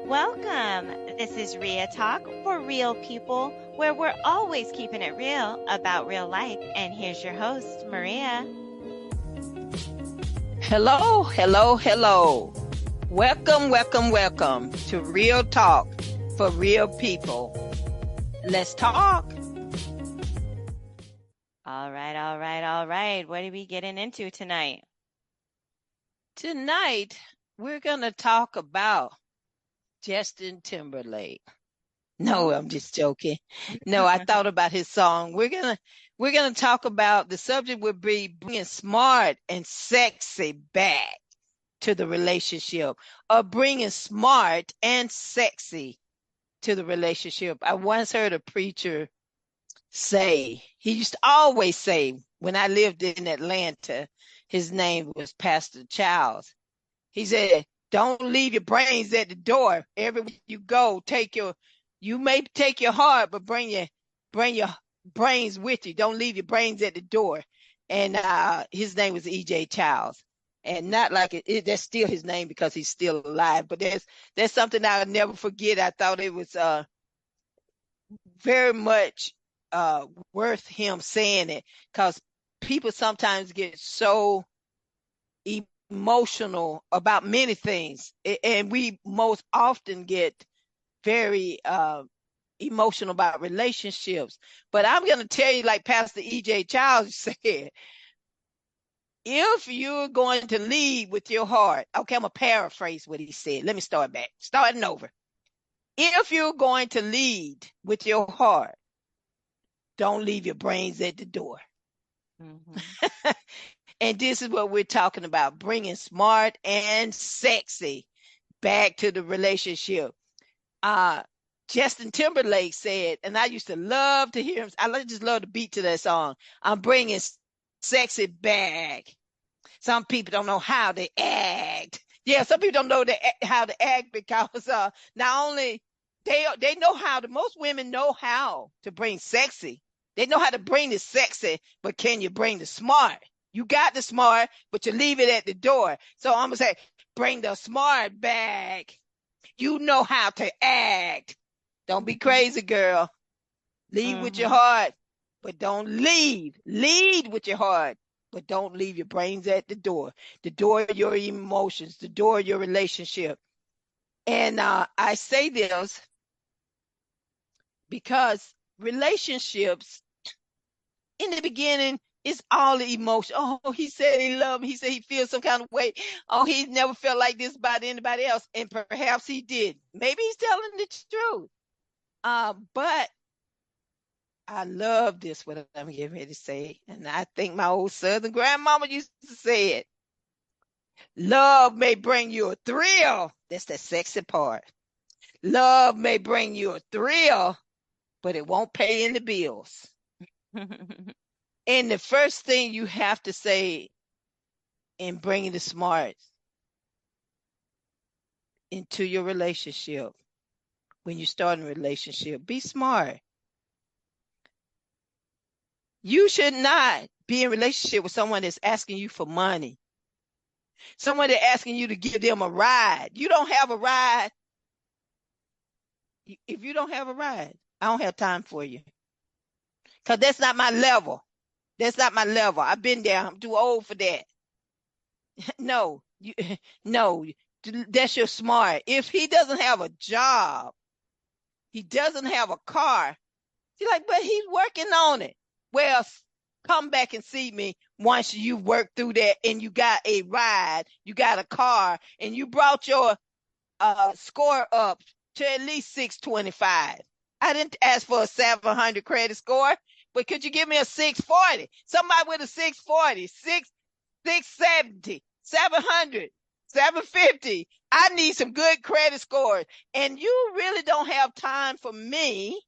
Welcome. This is RiaTalk for real people, where we're always keeping it real about real life. And here's your host, Maria. Hello, hello, hello. Welcome to Real Talk for real people. Let's talk. All right. What are we getting into tonight? Tonight, we're going to talk about Justin Timberlake. No, I'm just joking. No, I thought about his song. We're gonna talk about, the subject would be bringing smart and sexy back to the relationship, or bringing smart and sexy to the relationship. I once heard a preacher say, he used to always say, when I lived in Atlanta, his name was Pastor Charles. He said, don't leave your brains at the door. Everywhere you go, you may take your heart, but bring your brains with you. Don't leave your brains at the door. And his name was E.J. Childs. And not like that's still his name because he's still alive. But there's something I'll never forget. I thought it was very much worth him saying it, because people sometimes get so emotional about many things, and we most often get very emotional about relationships. But I'm going to tell you, like Pastor E.J. Childs said, if you're going to lead with your heart, okay, I'm going to paraphrase what he said. Let me starting over. If you're going to lead with your heart, don't leave your brains at the door. Mm-hmm. And this is what we're talking about, bringing smart and sexy back to the relationship. Justin Timberlake said, and I used to love to hear him, I just love the beat to that song, I'm bringing sexy back. Some people don't know how to act. Yeah, some people don't know how to act, because not only they know how to, most women know how to bring sexy. They know how to bring the sexy, but can you bring the smart? You got the smart, but you leave it at the door. So I'm going to say, bring the smart back. You know how to act. Don't be crazy, girl. Lead with your heart, but don't leave. Lead with your heart, but don't leave your brains at the door. The door of your emotions, the door of your relationship. And I say this because relationships, in the beginning, it's all the emotion. Oh, he said he loved me. He said he feels some kind of way. Oh, he never felt like this about anybody else. And perhaps he did. Maybe he's telling the truth. But I love this, what I'm getting ready to say. And I think my old Southern grandmama used to say it. Love may bring you a thrill. That's the sexy part. Love may bring you a thrill, but it won't pay any bills. And the first thing you have to say in bringing the smart into your relationship, when you start a relationship, be smart. You should not be in a relationship with someone that's asking you for money. Someone that's asking you to give them a ride. You don't have a ride. If you don't have a ride, I don't have time for you. Because that's not my level. That's not my level. I've been there. I'm too old for that. No, that's your smart. If he doesn't have a job, he doesn't have a car, you're like, but he's working on it. Well, come back and see me once you work through that and you got a ride, you got a car, and you brought your score up to at least 625. I didn't ask for a 700 credit score, but could you give me a 640? Somebody with a 640, 670, 700, 750. I need some good credit scores. And you really don't have time for me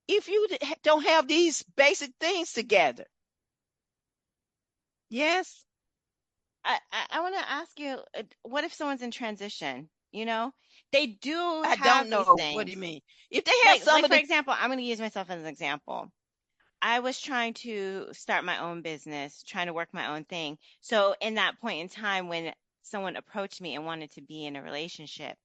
if you don't have these basic things together. Yes? I want to ask you, what if someone's in transition? You know, they do I have don't know. these things. What do you mean? If they have for example, I'm going to use myself as an example. I was trying to start my own business, trying to work my own thing. So in that point in time when someone approached me and wanted to be in a relationship,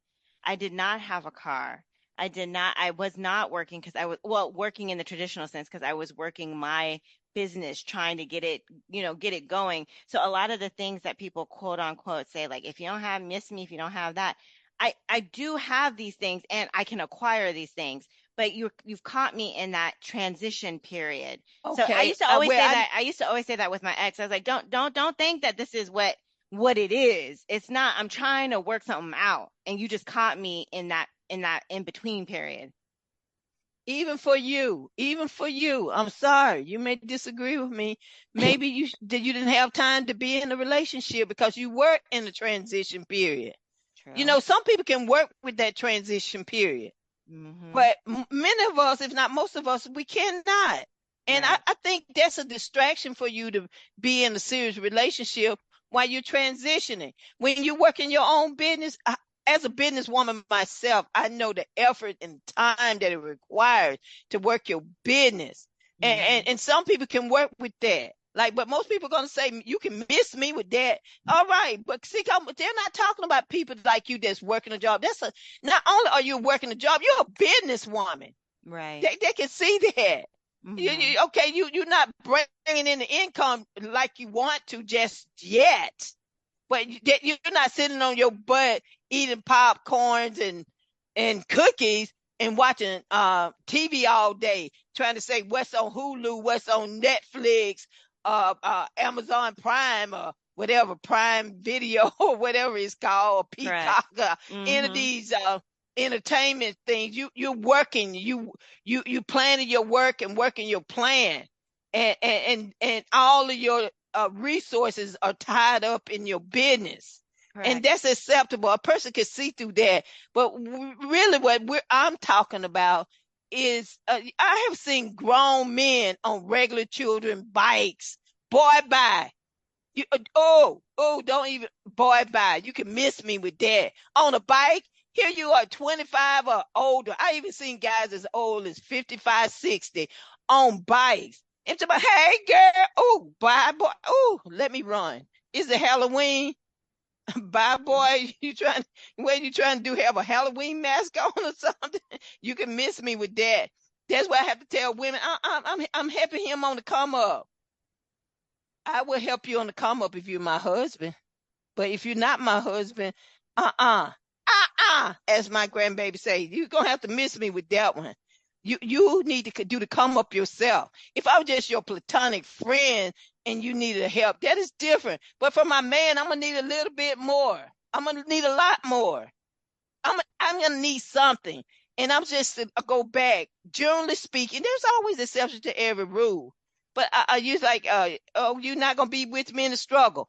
I did not have a car. I was not working because working in the traditional sense because I was working my business trying to get it, get it going. So a lot of the things that people quote unquote say, like, if you don't have Miss Me, if you don't have that, I do have these things and I can acquire these things, but you've caught me in that transition period. So I Okay. used to always Where say I that. I used to always say that with my ex. I was like, don't think that this is what it is. It's not. I'm trying to work something out, and you just caught me in that in between period. even for you, I'm sorry, you may disagree with me. Maybe you didn't have time to be in a relationship because you were in a transition period. True. Some people can work with that transition period, Mhm. but many of us, if not most of us, we cannot. And I, Right. I think that's a distraction for you to be in a serious relationship while you're transitioning. When you work in your own business, as a businesswoman myself, I know the effort and time that it requires to work your business. And, and, Mhm. and some people can work with that. Like, but most people are going to say, you can miss me with that. All right. But see, they're not talking about people like you that's working a job. Not only are you working a job, you're a businesswoman. Right. They can see that. Mhm. Okay, you're not bringing in the income like you want to just yet, but you're not sitting on your butt eating popcorns and cookies and watching TV all day, trying to say what's on Hulu, what's on Netflix, Amazon Prime, or whatever Prime Video or whatever it's called, or Correct. Peacock, any of Mhm. these entertainment things. You're working. You planning your work and working your plan, and all of your resources are tied up in your business, and Correct. that's acceptable. A person can see through that, but really, I'm talking about is I have seen grown men on regular children bikes. Boy, bye. Don't even, boy, bye. You can miss me with that on a bike. Here you are, 25 or older. I even seen guys as old as 55, 60 on bikes. And to my, hey girl, oh, bye boy, oh, let me run. Is it Halloween? Bye boy, you trying to do? Have a Halloween mask on or something? You can miss me with that. That's why I have to tell women, I'm helping him on the come up. I will help you on the come up if you're my husband. But if you're not my husband, as my grandbaby say, you're gonna have to miss me with that one. You need to do the come up yourself. If I was just your platonic friend and you needed help, that is different. But for my man, I'm gonna need a little bit more. I'm gonna need a lot more. I'm gonna need something. And I'm just to go back. Generally speaking, there's always exceptions to every rule. But I use like, oh, you're not gonna be with me in the struggle.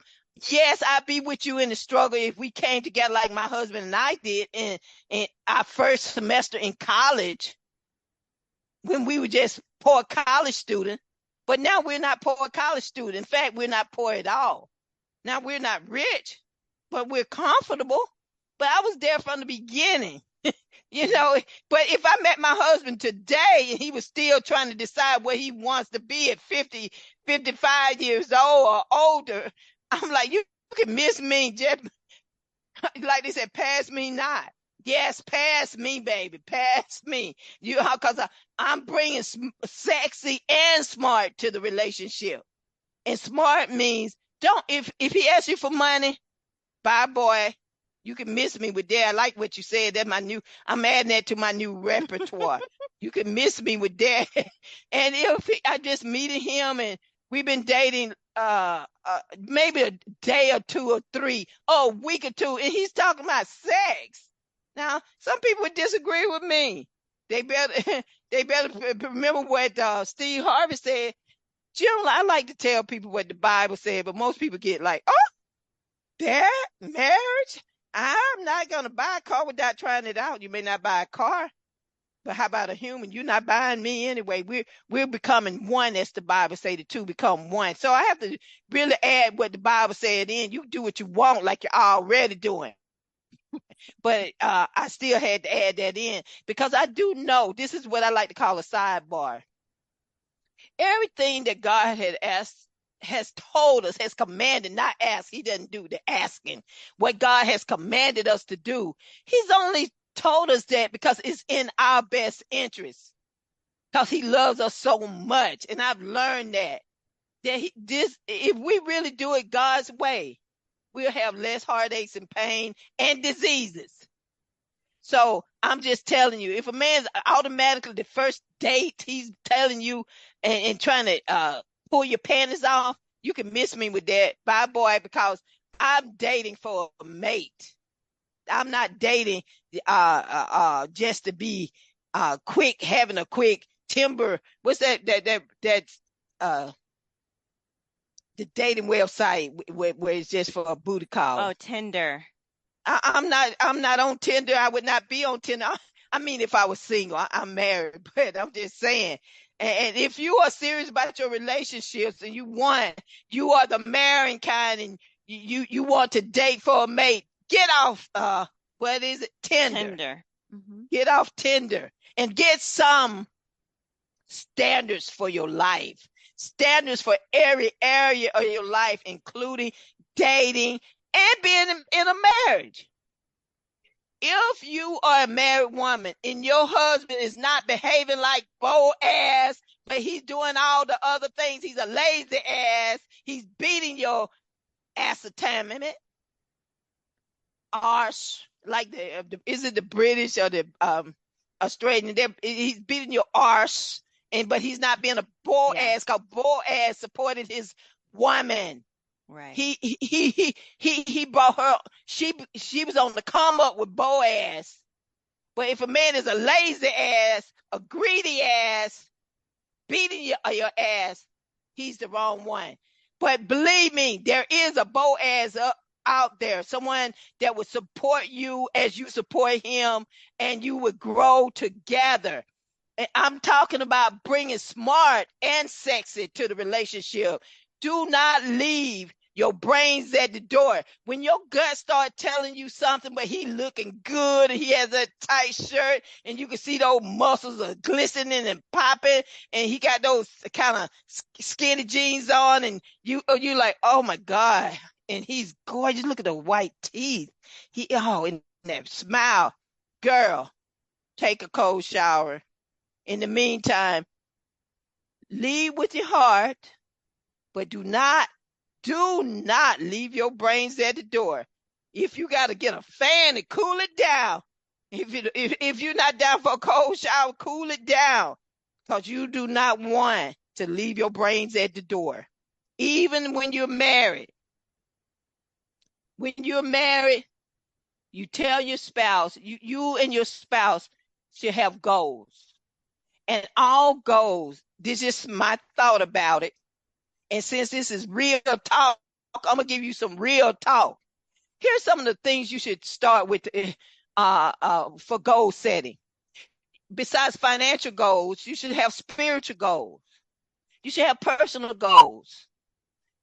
Yes, I'd be with you in the struggle if we came together like my husband and I did in our first semester in college when we were just poor college student. But now we're not poor college student. In fact, we're not poor at all. Now we're not rich, but we're comfortable. But I was there from the beginning. you Mhm. know, but if I met my husband today and he was still trying to decide where he wants to be at 50, 55 years old or older, I'm like, you can miss me, just like they said, pass me not. Yes, pass me, baby, pass me. Because I'm bringing sexy and smart to the relationship. And smart means don't, if he asks you for money, bye, boy. You can miss me with that. I like what you said. That's my new. I'm adding that to my new repertoire. You can miss me with that. And I just meeting him and we've been dating maybe a day or two or three, a week or two, and he's talking about sex. Now, some people would disagree with me. They better they better remember what Steve Harvey said. Generally, I like to tell people what the Bible said, but most people get like, oh, that marriage? I'm not going to buy a car without trying it out. You may not buy a car, but how about a human? You're not buying me anyway. We're becoming one, as the Bible say. The two become one. So I have to really add what the Bible said in. You do what you want, like you're already doing. But I still had to add that in because I do know this is what I like to call a sidebar. Everything that God had asked, has told us, has commanded, not asked. He doesn't do the asking. What God has commanded us to do, He's only told us that because it's in our best interest, because he loves us so much. And I've learned that if we really do it God's way, we'll have less heartaches and pain and diseases. So I'm just telling you, if a man's automatically the first date, he's telling you and trying to pull your panties off, you can miss me with that. Bye, boy, because I'm dating for a mate. I'm not dating just to be quick, having a quick timber. What's that's the dating website where it's just for a booty call. Oh, Tinder. I'm not on Tinder. I would not be on Tinder. I mean, if I was single, I'm married, but I'm just saying. And if you are serious about your relationships and you are the marrying kind, and you want to date for a mate, get off what is it? Tinder. Mm-hmm. Get off Tinder and get some standards for your life. Standards for every area of your life, including dating and being in a marriage. If you are a married woman and your husband is not behaving like Boaz, but he's doing all the other things, he's a lazy ass, he's beating your acetaminate, arse, like is it the British or the Australian? He's beating your arse, but he's not being a Boaz, because Boaz supported his woman. Right. He brought her. She was on the come up with Boaz. But if a man is a lazy ass, a greedy ass, beating your ass, he's the wrong one. But believe me, there is a Boaz out there, someone that would support you as you support him, and you would grow together. And I'm talking about bringing smart and sexy to the relationship. Do not leave your brains at the door. When your gut start telling you something, but he looking good and he has a tight shirt and you can see those muscles are glistening and popping, and he got those kind of skinny jeans on, and you like, oh my God, and he's gorgeous. Look at the white teeth. And that smile. Girl, take a cold shower. In the meantime, lead with your heart, but do not leave your brains at the door. If you got to get a fan to cool it down, if you're not down for a cold shower, cool it down, because you do not want to leave your brains at the door. Even when you're married. When you're married, you tell your spouse, you and your spouse should have goals. And all goals, this is my thought about it. And since this is real talk, I'm going to give you some real talk. Here's some of the things you should start with for goal setting. Besides financial goals, you should have spiritual goals. You should have personal goals.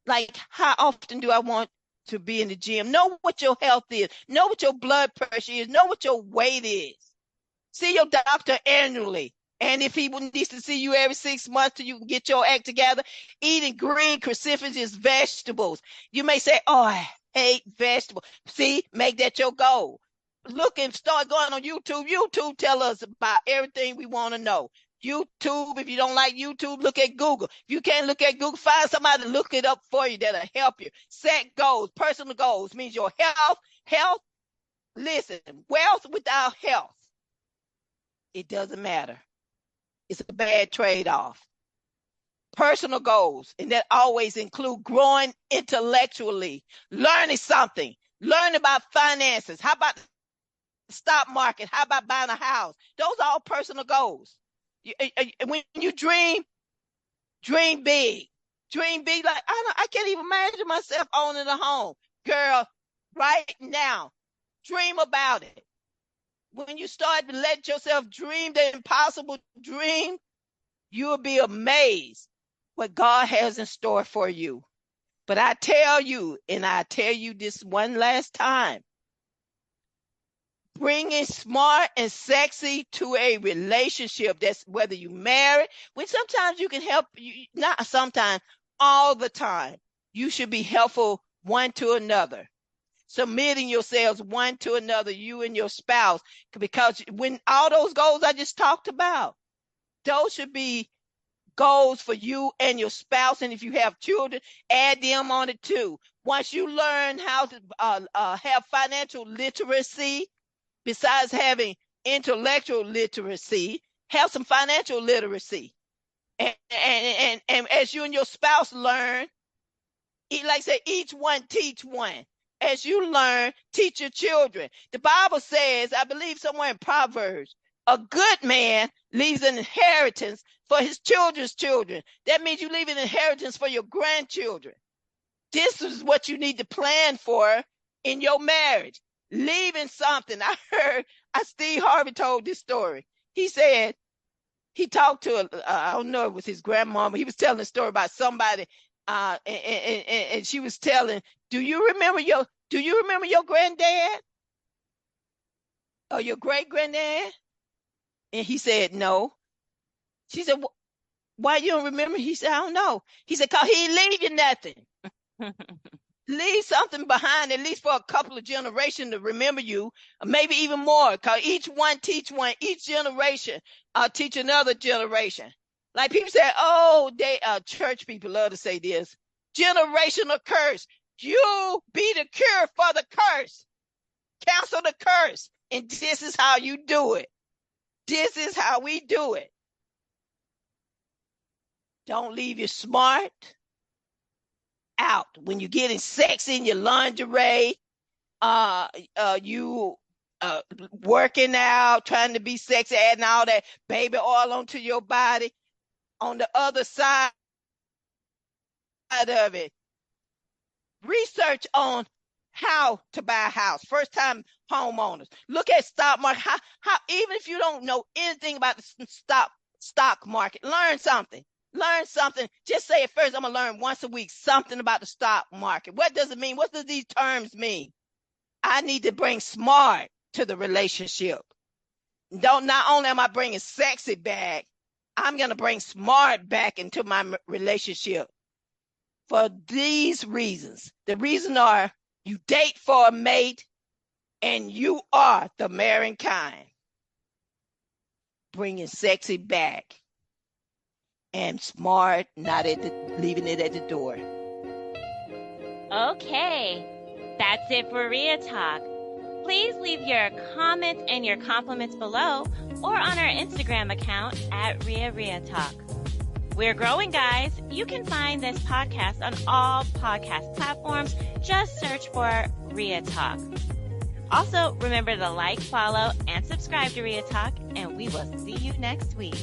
Like, how often do I want to be in the gym? Know what your health is. Know what your blood pressure is. Know what your weight is. See your doctor annually. And if he needs to see you every 6 months till you can get your act together, eating green cruciferous vegetables. You may say, oh, I hate vegetables. See, make that your goal. Look and start going on YouTube. YouTube tell us about everything we want to know. YouTube, if you don't like YouTube, look at Google. If you can't look at Google, find somebody to look it up for you that'll help you. Set goals. Personal goals means your health. Listen, wealth without health, it doesn't matter. It's a bad trade-off. Personal goals, and that always include growing intellectually, learning something, learn about finances. How about the stock market? How about buying a house? Those are all personal goals. When you dream big. Dream big. Like, I can't even imagine myself owning a home. Girl, right now, dream about it. When you start to let yourself dream the impossible dream, you'll be amazed what God has in store for you. But I tell you, and I tell you this one last time, bringing smart and sexy to a relationship, that's whether you married, when sometimes you can help, not sometimes, all the time, you should be helpful one to another. submitting yourselves one to another, you and your spouse, because when all those goals I just talked about, those should be goals for you and your spouse. And if you have children, add them on it too. Once you learn how to have financial literacy, besides having intellectual literacy, have some financial literacy. And as you and your spouse learn, like I say, each one teach one. As you learn, teach your children. The Bible says, I believe somewhere in Proverbs, a good man leaves an inheritance for his children's children. That means you leave an inheritance for your grandchildren. This is what you need to plan for in your marriage. Leaving something. I heard Steve Harvey told this story. He said he talked to I don't know, it was his grandmama. He was telling a story about somebody, and she was telling, do you remember your granddad or your great granddad? And he said no. She said, why you don't remember? He said, I don't know. He said, because he ain't leave you nothing. Leave something behind, at least for a couple of generations to remember you, maybe even more, because each one teach one, each generation teach another generation. Like people say, oh, church people love to say this, generational curse. You be the cure for the curse. Cancel the curse. And this is how you do it. This is how we do it. Don't leave your smart out when you're getting sex in your lingerie, you working out, trying to be sexy, adding all that baby oil onto your body. On the other side of it, research on how to buy a house. First time homeowners, look at stock market. How even if you don't know anything about the stock market, learn something. Just say at first, I'm going to learn once a week something about the stock market. What does it mean? What do these terms mean? I need to bring smart to the relationship. Not only am I bringing sexy back, I'm going to bring smart back into my relationship for these reasons. The reason are you date for a mate and you are the marrying kind. Bringing sexy back. And smart, not leaving it at the door. Okay, that's it for RiaTalk. Please leave your comments and your compliments below or on our Instagram account at RiaTalk. We're growing, guys. You can find this podcast on all podcast platforms. Just search for RiaTalk. Also, remember to like, follow, and subscribe to RiaTalk, and we will see you next week.